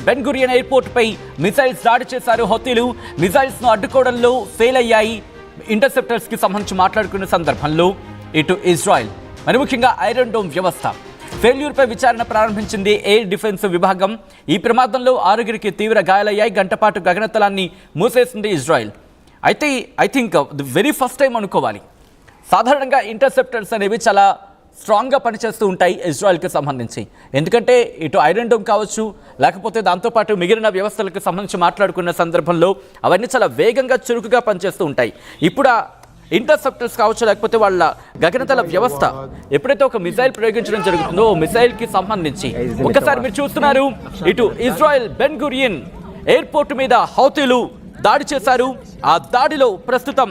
Ben Gurion airport పై missiles దాడి చేశారు హౌతీలు. Missiles ను అడ్డుకోవడంలో ఫెయిల్ అయ్యాయి. ఇంటర్సెప్టర్స్ కి సంబంధించి మాట్లాడుకున్న సందర్భంలో ఇటు ఇజ్రాయెల్ మరి ముఖ్యంగా ఐరన్ డోమ్ వ్యవస్థ ఫెయిల్యూర్ పై విచారణ ప్రారంభించింది ఎయిర్ డిఫెన్స్ విభాగం. ఈ ప్రమాదంలో 6 తీవ్ర గాయాలయ్యాయి. గంటపాటు గగనతలాన్ని మూసేసింది ఇజ్రాయెల్. అయితే I think very first time అనుకోవాలి. సాధారణంగా ఇంటర్సెప్టర్స్ అనేవి చాలా స్ట్రాంగ్గా పనిచేస్తూ ఉంటాయి ఇజ్రాయెల్కి సంబంధించి. ఎందుకంటే ఇటు ఐరన్ డోమ్ కావచ్చు, లేకపోతే దాంతోపాటు మిగిలిన వ్యవస్థలకు సంబంధించి మాట్లాడుకున్న సందర్భంలో అవన్నీ చాలా వేగంగా చురుకుగా పనిచేస్తూ ఉంటాయి. ఇప్పుడు ఆ ఇంటర్సెప్టర్స్ కావచ్చు, లేకపోతే వాళ్ళ గగనతల వ్యవస్థ ఎప్పుడైతే ఒక మిసైల్ ప్రయోగించడం జరుగుతుందో మిసైల్కి సంబంధించి ఒక్కసారి మీరు చూస్తున్నారు, ఇటు ఇజ్రాయెల్ బెన్ గురియన్ ఎయిర్పోర్ట్ మీద హౌతీలు దాడి చేశారు. ఆ దాడిలో ప్రస్తుతం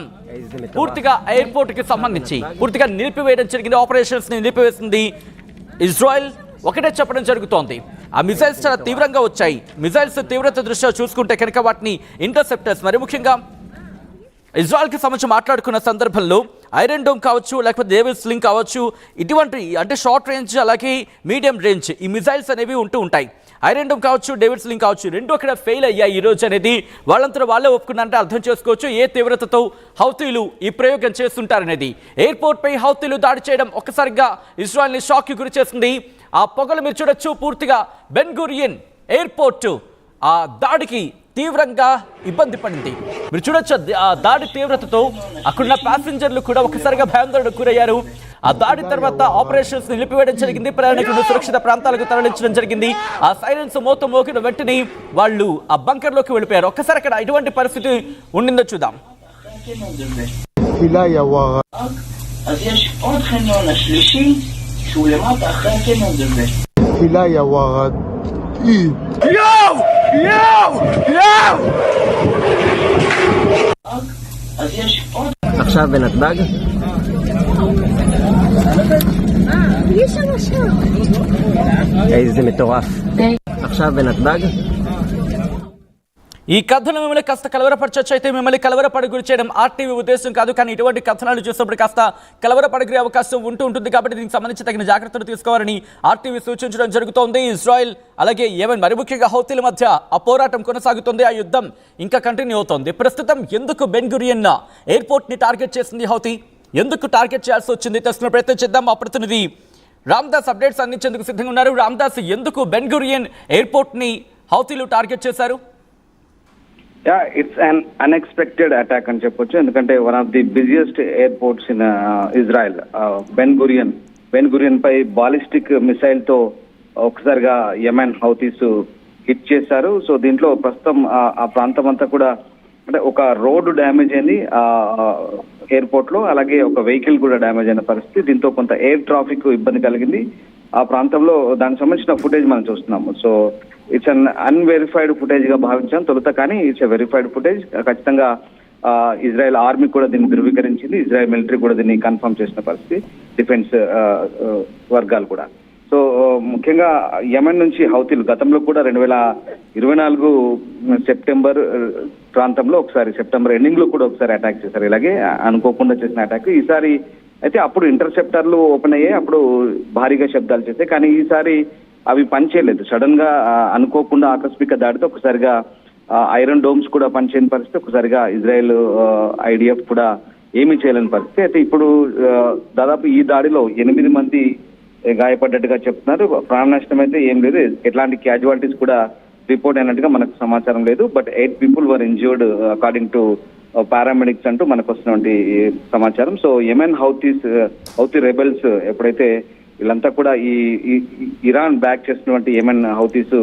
పూర్తిగా ఎయిర్పోర్ట్ కి సంబంధించి పూర్తిగా నిలిపివేయడం జరిగింది. ఆపరేషన్స్ ని నిలిపివేసింది ఇజ్రాయెల్. ఒకటే చెప్పడం జరుగుతోంది, ఆ మిసైల్స్ చాలా తీవ్రంగా వచ్చాయి. మిసైల్స్ తీవ్రత దృష్ట్యా చూసుకుంటే కనుక వాటిని ఇంటర్సెప్టర్స్ మరి ముఖ్యంగా ఇజ్రాయెల్కి సంబంధించి మాట్లాడుకున్న సందర్భంలో ఐరన్ డోమ్ కావచ్చు, లేకపోతే డేవిడ్ స్లింగ్ కావచ్చు, ఇటువంటి అంటే షార్ట్ రేంజ్ అలాగే మీడియం రేంజ్ ఈ మిసైల్స్ అనేవి ఉంటూ ఉంటాయి. ఐరన్ డోమ్ కావచ్చు, డేవిడ్ స్లింగ్ కావచ్చు, రెండు అక్కడ ఫెయిల్ అయ్యాయి ఈ రోజు అనేది వాళ్ళంతా వాళ్ళే ఒప్పుకున్నారంటే అర్థం చేసుకోవచ్చు ఏ తీవ్రతతో హౌతీలు ఈ ప్రయోగం చేస్తుంటారనేది. ఎయిర్పోర్ట్ పై హౌతీలు దాడి చేయడం ఒక్కసారిగా ఇజ్రాయెల్ని షాక్ కి గురి చేసింది. ఆ పొగలు మీరు చూడొచ్చు, పూర్తిగా బెన్ గురియన్ ఎయిర్పోర్ట్ ఆ దాడికి తీవ్రంగా ఇబ్బంది పడింది. మీరు చూడొచ్చు ఆ దాడి తీవ్రతతో అక్కడున్న ప్యాసింజర్లు కూడా ఒక్కసారిగా భయాందోళనకు గురయ్యారు. ఆ దాడి తర్వాత ఆపరేషన్స్ నిలిపివేయడం జరిగింది. ప్రయాణికులను సురక్షిత ప్రాంతాలకు తరలించడం జరిగింది. ఆ సైలెన్స్ మోతం మోగిన వెంటనే వాళ్ళు ఆ బంకర్లోకి వెళ్ళిపోయారు. ఒక్కసారి అక్కడ ఇటువంటి పరిస్థితి ఉండిందో చూద్దాం. עכשיו בנתב"ג? איזה מטורף. עכשיו בנתב"ג? ఈ కథను మిమ్మల్ని కాస్త కలవరపరచొచ్చు. అయితే మిమ్మల్ని కలవరపడి గురి చేయడం ఆర్టీవీ ఉద్దేశం కాదు, కానీ ఇటువంటి కథనాలు చూసినప్పుడు కాస్త కలవరపడిగే అవకాశం ఉంటుంది. కాబట్టి దీనికి సంబంధించి తగిన జాగ్రత్తలు తీసుకోవాలని ఆర్టీవీ సూచించడం జరుగుతోంది. ఇజ్రాయెల్ అలాగే యెమెన్ మరి ముఖ్యంగా హౌతీల మధ్య ఆ పోరాటం కొనసాగుతుంది. ఆ యుద్ధం ఇంకా కంటిన్యూ అవుతోంది. ప్రస్తుతం ఎందుకు బెన్ గురియన్ ఎయిర్పోర్ట్ ని టార్గెట్ చేసింది హౌతీ, ఎందుకు టార్గెట్ చేయాల్సి వచ్చింది తెలుసుకునే ప్రయత్నం చేద్దాం. మా ప్రతినిధి రామ్దాస్ అప్డేట్స్ అందించేందుకు సిద్ధంగా ఉన్నారు. రామ్దాస్, ఎందుకు బెన్ గురియన్ ఎయిర్పోర్ట్ ని హౌతీలు టార్గెట్ చేశారు? ఇట్స్ అన్ అన్ఎక్స్పెక్టెడ్ అటాక్ అని చెప్పొచ్చు. ఎందుకంటే one of the busiest airports in Israel Ben Gurion పై బాలిస్టిక్ మిసైల్ తో ఒకసారిగా యెమెన్ హౌతీస్ హిట్ చేశారు. సో దీంట్లో ప్రస్తుతం ఆ ప్రాంతం అంతా కూడా అంటే ఒక రోడ్డు డ్యామేజ్ అయింది ఎయిర్పోర్ట్ లో, అలాగే ఒక వెహికల్ కూడా డ్యామేజ్ అయిన పరిస్థితి. దీంతో కొంత ఎయిర్ ట్రాఫిక్ ఇబ్బంది కలిగింది ఆ ప్రాంతంలో. దానికి సంబంధించిన ఫుటేజ్ మనం చూస్తున్నాము. So it's an unverified footage గా భావించాం తొలుత, కానీ ఇట్స్ ఎ వెరిఫైడ్ ఫుటేజ్. ఖచ్చితంగా ఇజ్రాయెల్ ఆర్మీ కూడా దీన్ని ధృవీకరించింది, ఇజ్రాయెల్ మిలిటరీ కూడా దీన్ని కన్ఫర్మ్ చేసిన పరిస్థితి, డిఫెన్స్ వర్గాలు కూడా. సో ముఖ్యంగా యెమెన్ నుంచి హౌతీలు గతంలో కూడా 2024 సెప్టెంబర్ ప్రాంతంలో ఒకసారి, సెప్టెంబర్ ఎండింగ్ లో కూడా ఒకసారి అటాక్ చేశారు. ఇలాగే అనుకోకుండా చేసిన అటాక్. ఈసారి అయితే అప్పుడు ఇంటర్సెప్టర్లు ఓపెన్ అయ్యాయి, అప్పుడు భారీగా శబ్దాలు చేశాయి. కానీ ఈసారి అవి పనిచేయలేదు. సడన్ గా అనుకోకుండా ఆకస్మిక దాడితో ఒకసారిగా ఐరన్ డోమ్స్ కూడా పనిచేయని పరిస్థితి, ఒకసారిగా ఇజ్రాయెల్ ఐడిఎఫ్ కూడా ఏమీ చేయలేని పరిస్థితి. అయితే ఇప్పుడు దాదాపు ఈ దాడిలో 8 మంది గాయపడ్డట్టుగా చెప్తున్నారు. ప్రాణ నష్టం అయితే ఏం లేదు, ఎట్లాంటి క్యాజువాలిటీస్ కూడా రిపోర్ట్ అయినట్టుగా మనకు సమాచారం లేదు. But 8 people were injured according to paramedics అంటూ మనకు వస్తున్నటువంటి సమాచారం. సో యెమెన్ హౌతీ రెబెల్స్ ఎప్పుడైతే వీళ్ళంతా కూడా ఈ ఇరాన్ బ్యాక్ చేస్తున్నటువంటి యెమెన్ హౌతీస్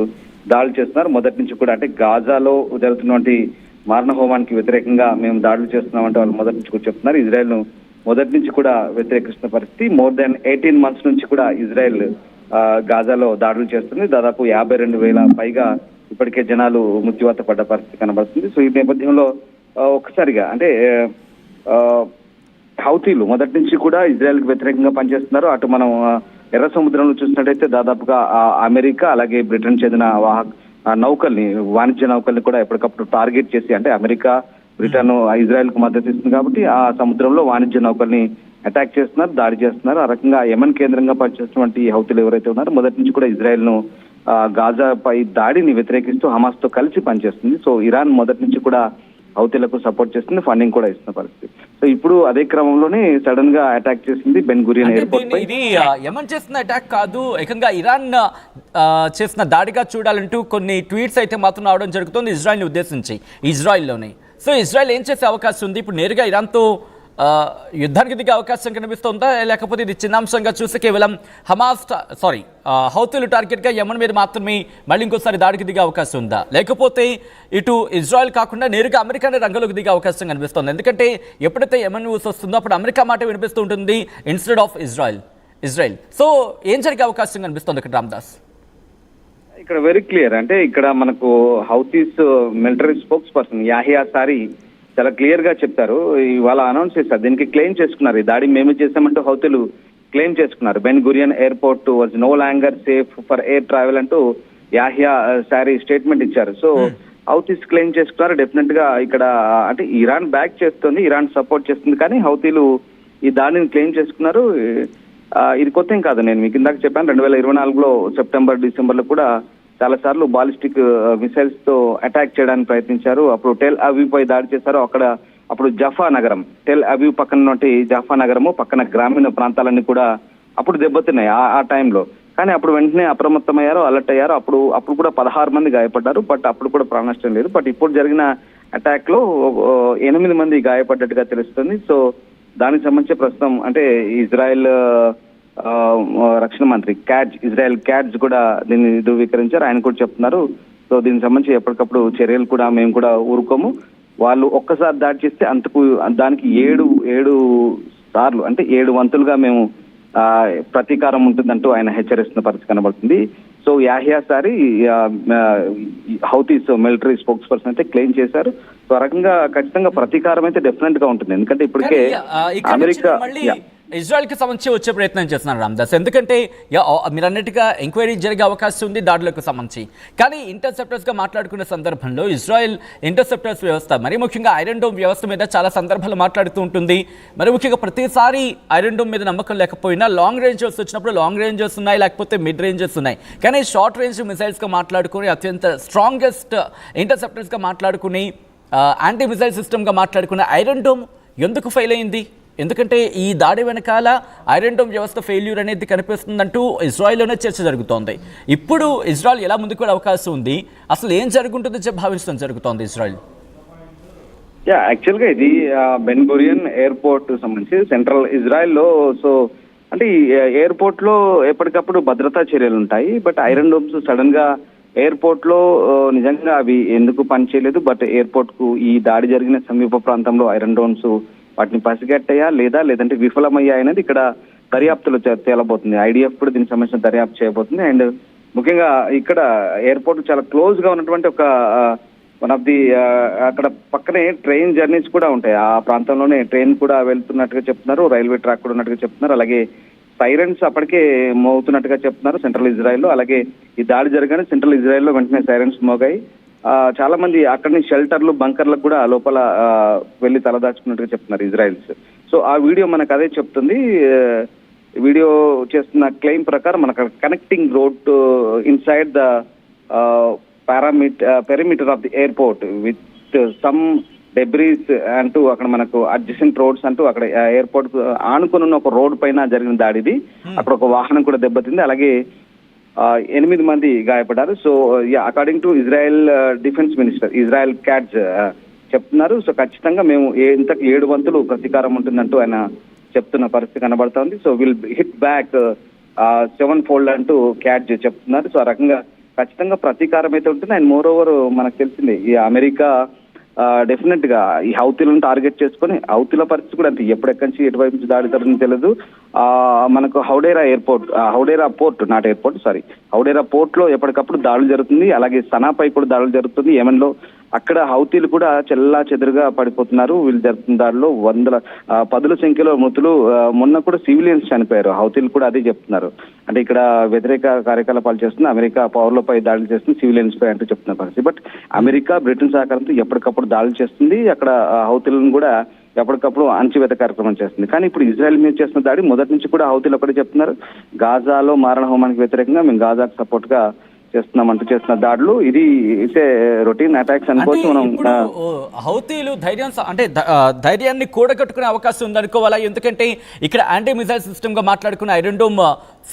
దాడులు చేస్తున్నారు మొదటి నుంచి కూడా. అంటే గాజాలో జరుగుతున్నటువంటి మారణ హోమానికి వ్యతిరేకంగా మేము దాడులు చేస్తున్నామంటే వాళ్ళు మొదటి నుంచి కూడా చెప్తున్నారు. ఇజ్రాయెల్ ను మొదటి నుంచి కూడా వ్యతిరేకిస్తున్న పరిస్థితి. మోర్ దాన్ 18 months నుంచి కూడా ఇజ్రాయెల్ గాజాలో దాడులు చేస్తుంది. దాదాపు 52,000 పైగా ఇప్పటికే జనాలు మృత్యువాత పడ్డ పరిస్థితి కనబడుతుంది. సో ఈ నేపథ్యంలో ఒక్కసారిగా అంటే హౌతీలు మొదటి నుంచి కూడా ఇజ్రాయెల్ కి వ్యతిరేకంగా పనిచేస్తున్నారు. అటు మనం ఎర్ర సముద్రంలో చూసినట్టయితే దాదాపుగా అమెరికా అలాగే బ్రిటన్ చెందిన నౌకల్ని, వాణిజ్య నౌకల్ని కూడా ఎప్పటికప్పుడు టార్గెట్ చేసి, అంటే అమెరికా బ్రిటన్ ఇజ్రాయెల్ కు మద్దతు ఇస్తుంది కాబట్టి ఆ సముద్రంలో వాణిజ్య నౌకల్ని అటాక్ చేస్తున్నారు, దాడి చేస్తున్నారు. ఆ రకంగా యెమెన్ కేంద్రంగా పనిచేస్తున్నటువంటి హౌతీలు ఎవరైతే ఉన్నారో మొదటి నుంచి కూడా ఇజ్రాయెల్ ను గాజాపై దాడిని వ్యతిరేకిస్తూ హమాస్ తో కలిసి పనిచేస్తుంది. సో ఇరాన్ మొదటి నుంచి కూడా హౌతీలకు సపోర్ట్ చేస్తుంది, ఫండింగ్ కూడా ఇస్తున్న పరిస్థితి. సో ఇప్పుడు అదే క్రమంలోనే సడన్ గా అటాక్ చేసింది బెన్ గురియన్ ఎయిర్పోర్ట్ పై. ఇది యమన్ చేసిన అటాక్ కాదు, ఏకంగా ఇరాన్ చేసిన దాడిగా చూడాలంటూ కొన్ని ట్వీట్స్ అయితే మాత్రం రావడం జరుగుతుంది ఇజ్రాయెల్ని ఉద్దేశించి, ఇజ్రాయెల్లోనే. సో ఇజ్రాయెల్ ఏం చేసే అవకాశం ఉంది ఇప్పుడు? నేరుగా ఇరాన్తో యుద్ధానికి దిగే అవకాశం కనిపిస్తుందా, లేకపోతే ఇది చిన్నాంశంగా చూసి కేవలం హౌతీలు టార్గెట్గా యమన్ మీద మాత్రమే మళ్ళీ ఇంకోసారి దాడికి దిగే అవకాశం ఉందా, లేకపోతే ఇటు ఇజ్రాయెల్ కాకుండా నేరుగా అమెరికానే రంగంలోకి దిగే అవకాశం కనిపిస్తుంది? ఎందుకంటే ఎప్పుడైతే యమన్ న్యూస్ వస్తుందో అప్పుడు అమెరికా మాట వినిపిస్తూ ఉంటుంది ఇన్స్టెడ్ ఆఫ్ ఇజ్రాయెల్. సో ఏం జరిగే అవకాశం కనిపిస్తుంది ఇక్కడ రామ్దాస్? ఇక్కడ వెరీ క్లియర్, అంటే ఇక్కడ మనకు Houthis military spokes person Yahya sorry చాలా క్లియర్ గా చెప్తారు. ఇవాళ అనౌన్స్ చేశారు, దీనికి క్లెయిమ్ చేసుకున్నారు, ఈ దాడి మేమే చేశామంటూ హౌతీలు క్లెయిమ్ చేసుకున్నారు. Ben Gurion airport was no longer safe for air travel అంటూ యాహియా సారీ స్టేట్మెంట్ ఇచ్చారు. సో హౌతీస్ క్లెయిమ్ చేసుకున్నారు. డెఫినెట్ గా ఇక్కడ అంటే ఇరాన్ బ్యాక్ చేస్తుంది, ఇరాన్ సపోర్ట్ చేస్తుంది, కానీ హౌతీలు ఈ దాడిని క్లెయిమ్ చేసుకున్నారు. ఇది కొత్త ఏం కాదు, నేను మీకు ఇందాక చెప్పాను 2024లో సెప్టెంబర్ డిసెంబర్లో కూడా చాలా సార్లు బాలిస్టిక్ మిసైల్స్ తో అటాక్ చేయడానికి ప్రయత్నించారు. అప్పుడు టెల్ అవీవ్ పై దాడి చేశారు. అప్పుడు జఫా నగరం, టెల్ అవీవ్ పక్కన జఫా నగరము పక్కన గ్రామీణ ప్రాంతాలన్నీ కూడా అప్పుడు దెబ్బతిన్నాయి ఆ టైంలో. కానీ అప్పుడు వెంటనే అప్రమత్తమయ్యారు, అలర్ట్ అయ్యారు. అప్పుడు కూడా 16 మంది గాయపడ్డారు, బట్ అప్పుడు కూడా ప్రాణ నష్టం లేదు. బట్ ఇప్పుడు జరిగిన అటాక్ లో 8 మంది గాయపడ్డట్టుగా తెలుస్తుంది. దానికి సంబంధించి ప్రస్తుతం అంటే ఇజ్రాయెల్ రక్షణ మంత్రి ఇజ్రాయెల్ క్యాడ్జ్ కూడా దీన్ని ధృవీకరించారు. ఆయన కూడా చెప్తున్నారు, సో దీనికి సంబంధించి ఎప్పటికప్పుడు చర్యలు కూడా మేము కూడా ఊరుకోము, వాళ్ళు ఒక్కసారి దాడి చేస్తే దానికి 7 సార్లు అంటే 7 వంతులుగా మేము ప్రతీకారం ఉంటుందంటూ ఆయన హెచ్చరిస్తున్న పరిస్థితి కనబడుతుంది. So Yahya sorry Houthis military spokes person అయితే క్లెయిమ్ చేశారు. సో ఆ రకంగా ఖచ్చితంగా ప్రతీకారం అయితే డెఫినెట్ గా ఉంటుంది, ఎందుకంటే ఇప్పటికే అమెరికా ఇజ్రాయెల్ కి సంబంధించి వచ్చే ప్రయత్నం చేస్తున్నారు రామ్దాస్. ఎందుకంటే మీరు అన్నట్టుగా ఎంక్వైరీ జరిగే అవకాశం ఉంది దాడులకు సంబంధించి, కానీ ఇంటర్సెప్టర్స్ గా మాట్లాడుకునే సందర్భంలో ఇజ్రాయెల్ ఇంటర్సెప్టర్స్ వ్యవస్థ, మరి ముఖ్యంగా ఐరన్ డోమ్ వ్యవస్థ మీద చాలా సందర్భాలు మాట్లాడుతూ ఉంటుంది. మరి ముఖ్యంగా ప్రతిసారి ఐరన్ డోమ్ మీద నమ్మకం లేకపోయినా లాంగ్ రేంజర్స్ వచ్చినప్పుడు లాంగ్ రేంజర్స్ ఉన్నాయి, లేకపోతే మిడ్ రేంజర్స్ ఉన్నాయి, కానీ షార్ట్ రేంజ్ మిసైల్స్ గా మాట్లాడుకుని అత్యంత స్ట్రాంగెస్ట్ ఇంటర్సెప్టర్స్ గా మాట్లాడుకుని యాంటీ మిసైల్ సిస్టమ్ గా మాట్లాడుకునే ఐరన్ డోమ్ ఎందుకు ఫెయిల్ అయింది? ఎందుకంటే ఈ దాడి వెనకాల ఐరన్ డోమ్ వ్యవస్థ ఫెయిల్యూర్ అనేది కనిపిస్తుందంటూ ఇజ్రాయెల్లోనే చర్చ జరుగుతోంది. ఇప్పుడు ఇజ్రాయెల్ ఎలా ముందుకు వెళ్ళే అవకాశం ఉంది, అసలు ఏం జరుగుతుందో భావించడం జరుగుతోంది ఇజ్రాయెల్? యాక్చువల్ గా ఇది బెన్ గురియన్ ఎయిర్పోర్ట్ సంబంధించి సెంట్రల్ ఇజ్రాయెల్లో. సో అంటే ఈ ఎయిర్పోర్ట్ లో ఎప్పటికప్పుడు భద్రతా చర్యలు ఉంటాయి, బట్ ఐరన్ డోమ్స్ సడన్ గా ఎయిర్పోర్ట్ లో నిజంగా అవి ఎందుకు పనిచేయలేదు, బట్ ఎయిర్పోర్ట్ కు ఈ దాడి జరిగిన సమీప ప్రాంతంలో ఐరన్ డోమ్స్ వాటిని పసిగట్టాయా లేదంటే విఫలమయ్యా అనేది ఇక్కడ దర్యాప్తులో తేలబోతుంది. ఐడిఎఫ్ కూడా దీనికి సంబంధించిన దర్యాప్తు చేయబోతుంది. అండ్ ముఖ్యంగా ఇక్కడ ఎయిర్పోర్ట్ చాలా క్లోజ్ గా ఉన్నటువంటి ఒక వన్ ఆఫ్ ది అక్కడ పక్కనే ట్రైన్ జర్నీస్ కూడా ఉంటాయి, ఆ ప్రాంతంలోనే ట్రైన్ కూడా వెళ్తున్నట్టుగా చెప్తున్నారు, రైల్వే ట్రాక్ కూడా ఉన్నట్టుగా చెప్తున్నారు. అలాగే సైరన్స్ అప్పటికే మోగుతున్నట్టుగా చెప్తున్నారు సెంట్రల్ ఇజ్రాయెల్లో. అలాగే ఈ దాడి జరగానే సెంట్రల్ ఇజ్రాయెల్లో వెంటనే సైరన్స్ మోగాయి. చాలా మంది అక్కడి నుంచి షెల్టర్లు బంకర్లకు కూడా లోపల వెళ్లి తలదాచుకున్నట్టుగా చెప్తున్నారు ఇజ్రాయెల్స్. సో ఆ వీడియో మనకు అదే చెప్తుంది. వీడియో చేస్తున్న క్లెయిమ్ ప్రకారం మనకు connecting road inside the perimeter of the airport with some debris అంటూ అక్కడ మనకు అడ్జసెంట్ రోడ్స్ అంటూ అక్కడ ఎయిర్పోర్ట్ ఆనుకుని ఉన్న ఒక రోడ్ పైన జరిగిన దాడిది. అక్కడ ఒక వాహనం కూడా దెబ్బతింది, అలాగే 8 మంది గాయపడ్డారు. So according to Israel defence minister Israel Katz చెప్తున్నారు. సో ఖచ్చితంగా మేము ఇంతకు 7 వంతులు ప్రతీకారం ఉంటుందంటూ ఆయన చెప్తున్న పరిస్థితి కనబడుతోంది. So will hit back 7-fold అంటూ క్యాడ్జ్ చెప్తున్నారు. సో ఆ రకంగా ఖచ్చితంగా ప్రతీకారం అయితే ఉంటుంది. అండ్ మోర్ ఓవర్ మనకు తెలిసిందే ఈ అమెరికా డెఫినెట్ గా ఈ హౌతీలను టార్గెట్ చేసుకుని, హౌతీల పరిస్థితి కూడా అంతే, ఎప్పుడెక్కడి నుంచి ఎటువైపు నుంచి దాడి జరుగుతుందో తెలియదు. మనకు హౌడేరా పోర్ట్ లో ఎప్పటికప్పుడు దాడులు జరుగుతుంది. అలాగే సనాపై కూడా దాడులు జరుగుతుంది యెమెన్ లో. అక్కడ హౌతీలు కూడా చెల్లా చెదురుగా పడిపోతున్నారు. వీళ్ళు జరుగుతున్న దాడిలో 10ల సంఖ్యలో మృతులు. మొన్న కూడా సివిలియన్స్ చనిపోయారు. హౌతీలు కూడా అదే చెప్తున్నారు. అంటే ఇక్కడ వ్యతిరేక కార్యకలాపాలు చేస్తుంది అమెరికా, పౌరులపై దాడులు చేస్తుంది, సివిలియన్స్ పై అంటూ చెప్తున్న పరిస్థితి. బట్ అమెరికా బ్రిటన్ సహకారంతో ఎప్పటికప్పుడు దాడులు చేస్తుంది, అక్కడ హౌతీలను కూడా ఎప్పటికప్పుడు అణచివేత కార్యక్రమం చేస్తుంది. కానీ ఇప్పుడు ఇజ్రాయెల్ మీద చేస్తున్న దాడి మొదటి నుంచి కూడా హౌతీలు ఒకటే చెప్తున్నారు, గాజాలో మారణ హోమానికి వ్యతిరేకంగా మేము గాజాకు సపోర్ట్ గా చేస్తున్న దాడులు ఇది ఇట్స్ రొటీన్ అటాక్స్ అంటే అనుకోవచ్చు మనం. ఇప్పుడు హౌతీలు ధైర్యాన్ని కూడగట్టుకునే అవకాశం ఉందనుకోవాలా? ఎందుకంటే ఇక్కడ యాంటీ మిసైల్ సిస్టమ్ గా మాట్లాడుకున్న ఐరన్ డోమ్